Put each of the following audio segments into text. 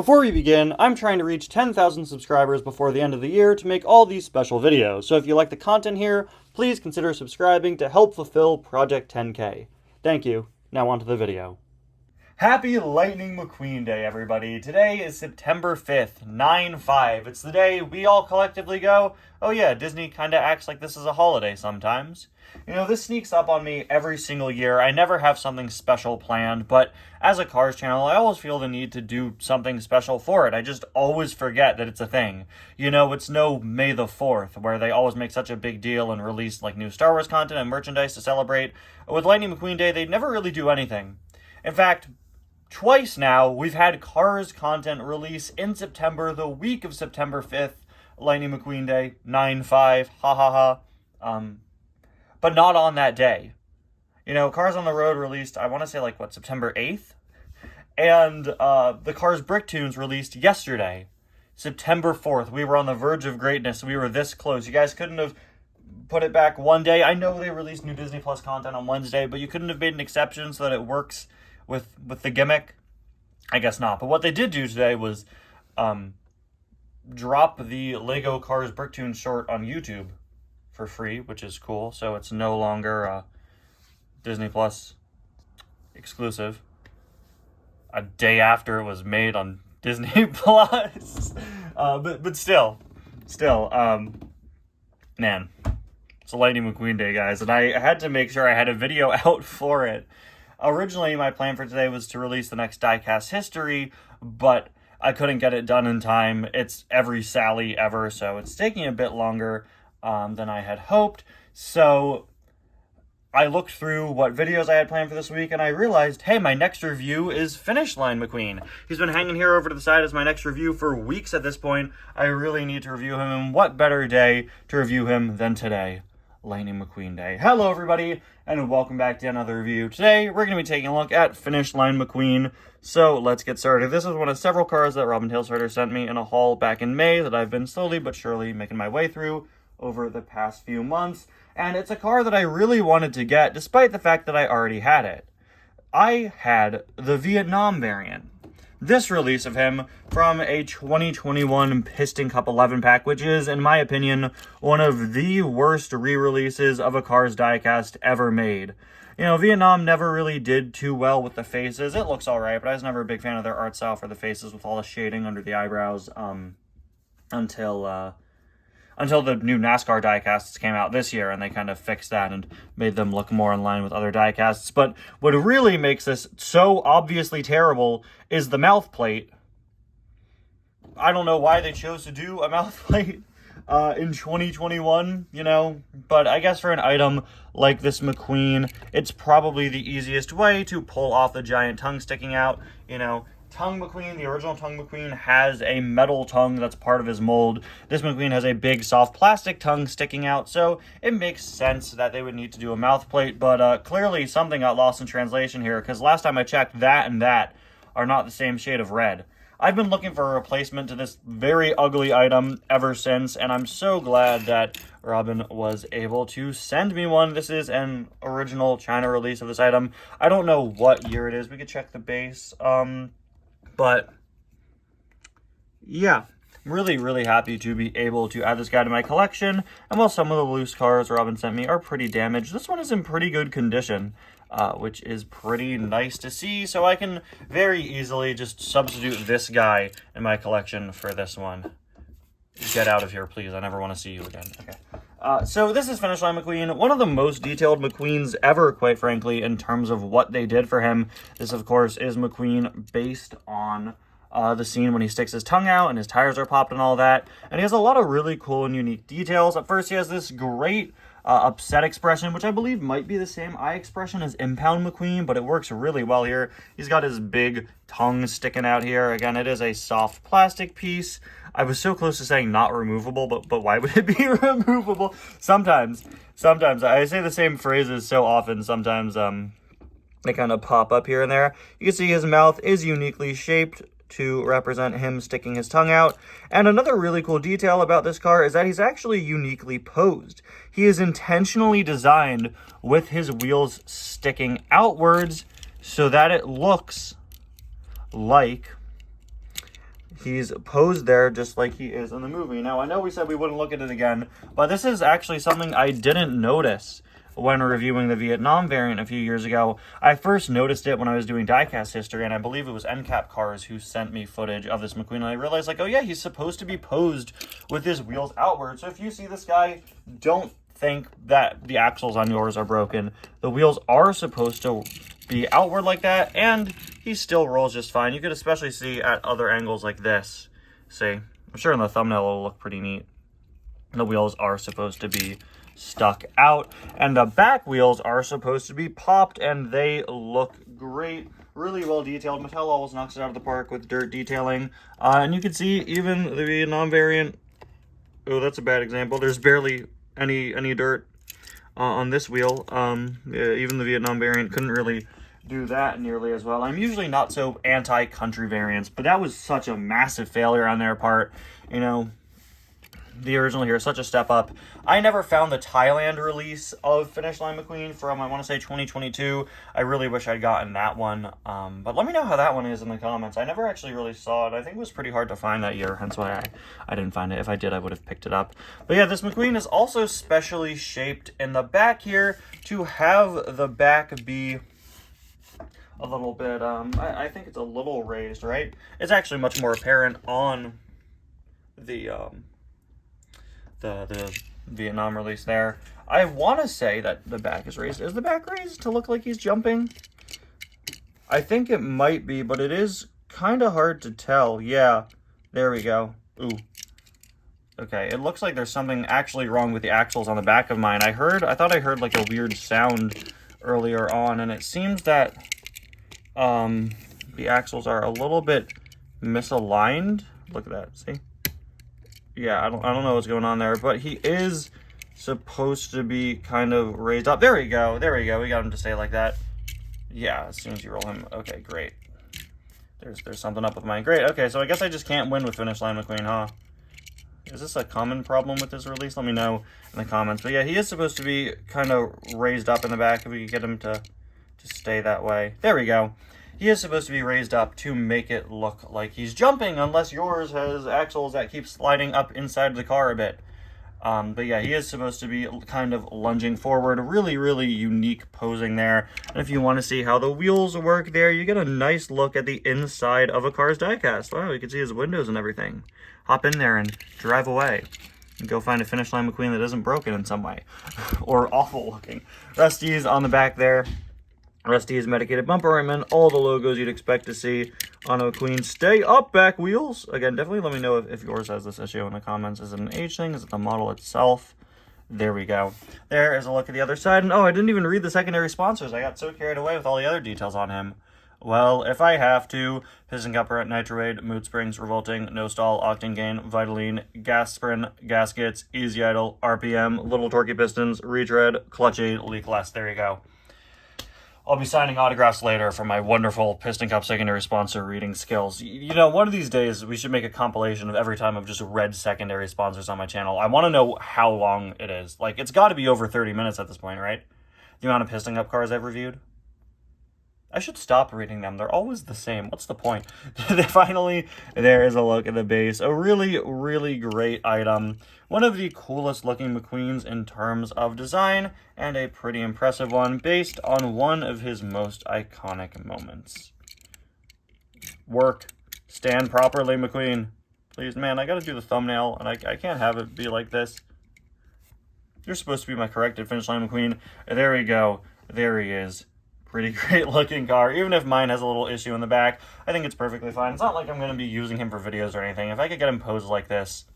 Before we begin, I'm trying to reach 10,000 subscribers before the end of the year to make all these special videos, so if you like the content here, please consider subscribing to help fulfill Project 10K. Thank you. Now on to the video. Happy Lightning McQueen Day, everybody. Today is September 5th, 9/5. It's the day we all collectively go, oh yeah, Disney kinda acts like this is a holiday sometimes. You know, this sneaks up on me every single year. I never have something special planned, but as a Cars channel, I always feel the need to do something special for it. I just always forget that it's a thing. You know, it's no May the 4th, where they always make such a big deal and release, like, new Star Wars content and merchandise to celebrate. With Lightning McQueen Day, they never really do anything. In fact, twice now, we've had Cars content release in September, the week of September 5th, Lightning McQueen Day, 9/5, ha ha ha. But not on that day. You know, Cars on the Road released, I want to say, like, what, September 8th? And the Cars Brick Tunes released yesterday, September 4th. We were on the verge of greatness. We were this close. You guys couldn't have put it back one day. I know they released new Disney Plus content on Wednesday, but you couldn't have made an exception so that it works with the gimmick. I guess not. But what they did do today was drop the Lego Cars Brick Tunes short on YouTube for free, which is cool. So it's no longer Disney Plus exclusive a day after it was made on Disney Plus. But still, man, it's a Lightning McQueen Day, guys, and I had to make sure I had a video out for it. Originally, my plan for today was to release the next diecast history, but I couldn't get it done in time. It's every Sally ever, so it's taking a bit longer than I had hoped. So I looked through what videos I had planned for this week, and I realized, hey, my next review is Finish Line McQueen. He's been hanging here over to the side as my next review for weeks at this point. I really need to review him, and what better day to review him than today, Lightning McQueen Day. Hello, everybody, and welcome back to another review. Today, we're going to be taking a look at Finish Line McQueen, so let's get started. This is one of several cars that Robin Tailstarter sent me in a haul back in May that I've been slowly but surely making my way through over the past few months, and it's a car that I really wanted to get, despite the fact that I already had it. I had the Vietnam variant. This release of him from a 2021 Piston Cup 11 pack, which is, in my opinion, one of the worst re-releases of a Cars diecast ever made. You know, Vietnam never really did too well with the faces. It looks alright, but I was never a big fan of their art style for the faces with all the shading under the eyebrows until the new NASCAR diecasts came out this year, and they kind of fixed that and made them look more in line with other diecasts. But what really makes this so obviously terrible is the mouth plate. I don't know why they chose to do a mouth plate in 2021, you know, but I guess for an item like this McQueen, it's probably the easiest way to pull off the giant tongue sticking out, you know. Tongue McQueen, the original Tongue McQueen, has a metal tongue that's part of his mold. This McQueen has a big, soft plastic tongue sticking out, so it makes sense that they would need to do a mouth plate, but clearly something got lost in translation here, because last time I checked, that and that are not the same shade of red. I've been looking for a replacement to this very ugly item ever since, and I'm so glad that Robin was able to send me one. This is an original China release of this item. I don't know what year it is. We could check the base. But yeah, I'm really, really happy to be able to add this guy to my collection. And while some of the loose cars Robin sent me are pretty damaged, this one is in pretty good condition, which is pretty nice to see. So I can very easily just substitute this guy in my collection for this one. Get out of here, please. I never want to see you again. Okay. So this is Finish Line McQueen, one of the most detailed McQueens ever, quite frankly, in terms of what they did for him. This, of course, is McQueen based on the scene when he sticks his tongue out and his tires are popped and all that. And he has a lot of really cool and unique details. At first, he has this great upset expression, which I believe might be the same eye expression as Impound McQueen, but it works really well here. He's got his big tongue sticking out here. Again, it is a soft plastic piece. I was so close to saying not removable, but why would it be removable? Sometimes, I say the same phrases so often, sometimes they kind of pop up here and there. You can see his mouth is uniquely shaped to represent him sticking his tongue out. And another really cool detail about this car is that he's actually uniquely posed. He is intentionally designed with his wheels sticking outwards so that it looks like he's posed there just like he is in the movie. Now, I know we said we wouldn't look at it again, but this is actually something I didn't notice when reviewing the Vietnam variant a few years ago. I first noticed it when I was doing diecast history, and I believe it was NCAP Cars who sent me footage of this McQueen, and I realized, like, oh yeah, he's supposed to be posed with his wheels outward. So if you see this guy, don't think that the axles on yours are broken. The wheels are supposed to be outward like that, and he still rolls just fine. You could especially see at other angles like this. See, I'm sure in the thumbnail it'll look pretty neat. The wheels are supposed to be stuck out, and the back wheels are supposed to be popped, and they look great. Really well detailed. Mattel always knocks it out of the park with dirt detailing. And you can see even the Vietnam variant. Oh, that's a bad example. There's barely any dirt on this wheel. Even the Vietnam variant couldn't really do that nearly as well. I'm usually not so anti-country variants, but that was such a massive failure on their part. You know, the original here is such a step up. I never found the Thailand release of Finish Line McQueen from, I want to say, 2022. I really wish I'd gotten that one. But let me know how that one is in the comments. I never actually really saw it. I think it was pretty hard to find that year, hence why I didn't find it. If I did, I would have picked it up. But yeah, this McQueen is also specially shaped in the back here to have the back be a little bit, I think it's a little raised, right? It's actually much more apparent on the Vietnam release there. I want to say that the back is raised. Is the back raised to look like he's jumping? I think it might be, but it is kind of hard to tell. Yeah, there we go. Ooh. Okay, it looks like there's something actually wrong with the axles on the back of mine. I thought I heard like a weird sound earlier on, and it seems that the axles are a little bit misaligned. Look at that, see? Yeah, I don't know what's going on there, but he is supposed to be kind of raised up. There we go. We got him to stay like that. Yeah, as soon as you roll him. Okay, great. There's something up with mine. Great. Okay, so I guess I just can't win with Finish Line McQueen, huh? Is this a common problem with this release? Let me know in the comments. But yeah, he is supposed to be kind of raised up in the back if we could get him to stay that way. There we go. He is supposed to be raised up to make it look like he's jumping, unless yours has axles that keep sliding up inside the car a bit. But yeah, he is supposed to be kind of lunging forward. Really, really unique posing there. And if you want to see how the wheels work there, you get a nice look at the inside of a car's diecast. Wow, you can see his windows and everything. Hop in there and drive away. And go find a Finish Line McQueen that isn't broken in some way. Or awful looking. Rusty's on the back there. Rusty's medicated bumper and all the logos you'd expect to see on a McQueen. Stay up, back wheels. Again, definitely let me know if yours has this issue in the comments. Is it an age thing? Is it the model itself? There we go. There is a look at the other side. And oh, I didn't even read the secondary sponsors. I got so carried away with all the other details on him. Well, if I have to, piston cupper, nitroid, mood springs, revolting, no stall, octane gain, Vitaline, gas spring, gaskets, easy idle, RPM, little torquey pistons, retread, clutch aid, leak less. There you go. I'll be signing autographs later for my wonderful Piston Cup secondary sponsor reading skills. You know, one of these days we should make a compilation of every time I've just read secondary sponsors on my channel. I want to know how long it is. Like, it's got to be over 30 minutes at this point, right? The amount of Piston Cup cars I've reviewed. I should stop reading them. They're always the same. What's the point? Finally, there is a look at the base. A really, really great item. One of the coolest looking McQueens in terms of design, and a pretty impressive one based on one of his most iconic moments. Work. Stand properly, McQueen. Please, man, I gotta do the thumbnail, and I can't have it be like this. You're supposed to be my corrected Finish Line McQueen. There we go. There he is. Pretty great looking car. Even if mine has a little issue in the back, I think it's perfectly fine. It's not like I'm going to be using him for videos or anything. If I could get him posed like this,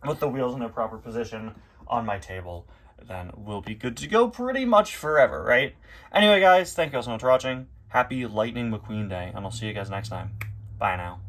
with the wheels in their proper position on my table, then we'll be good to go pretty much forever, right? Anyway, guys, thank you all so much for watching. Happy Lightning McQueen Day, and I'll see you guys next time. Bye now.